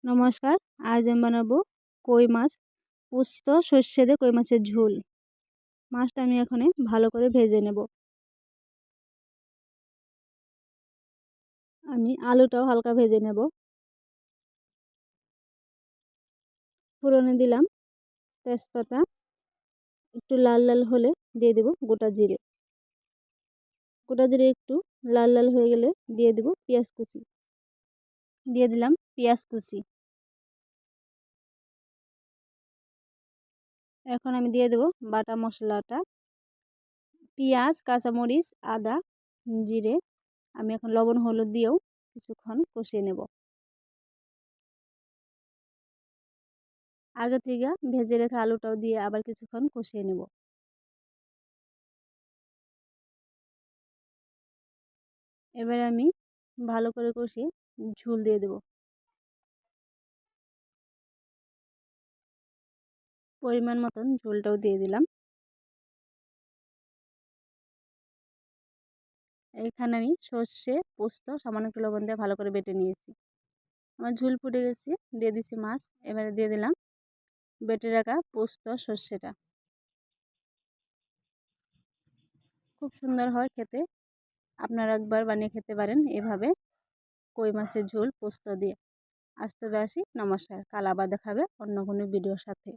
নমস্কার। আজ আমি বানাবো কই মাছ পোস্ত সর্ষে দিয়ে কই মাছের ঝোল। মাছটা আমি এখানে ভালো করে ভেজে নেব। আমি আলুটাও হালকা ভেজে নেব। ফোড়নে দিলাম তেজপাতা, একটু লাল লাল হলে দিয়ে দেব গোটা জিরে। গোটা জিরে একটু লাল লাল হয়ে গেলে দিয়ে দেব পেঁয়াজ কুচি। দিয়ে দিলাম পেঁয়াজ কুচি। এখন আমি দিয়ে দেব বাটা মশলাটা, পেঁয়াজ, কাঁচামরিচ, আদা, জিরে। আমি এখন লবণ হলুদ দিয়েও কিছুক্ষণ কষিয়ে নেব। আগে থেকে ভেজে রেখে আলুটাও দিয়ে আবার কিছুক্ষণ কষিয়ে নেব। এবার আমি ভালো করে কষিয়ে ঝোল দিয়ে দেব। পরিমাণ মতন ঝোলটাও দিয়ে দিলাম। এখানে আমি সর্ষে পোস্ত সামান্য একটু লবণ দিয়ে ভালো করে বেটে নিয়েছি। আমার ঝোল ফুটে গেছে, দিয়ে দিচ্ছি মাছ। এবারে দিয়ে দিলাম বেটে রাখা পোস্ত সর্ষেটা। খুব সুন্দর হয় খেতে, আপনারা একবার বানিয়ে খেতে পারেন এভাবে কই মাছের ঝোল পোস্ত দিয়ে। আজ তবে আসি, নমস্কার। কাল আবার দেখাবে অন্য কোনো ভিডিওর সাথে।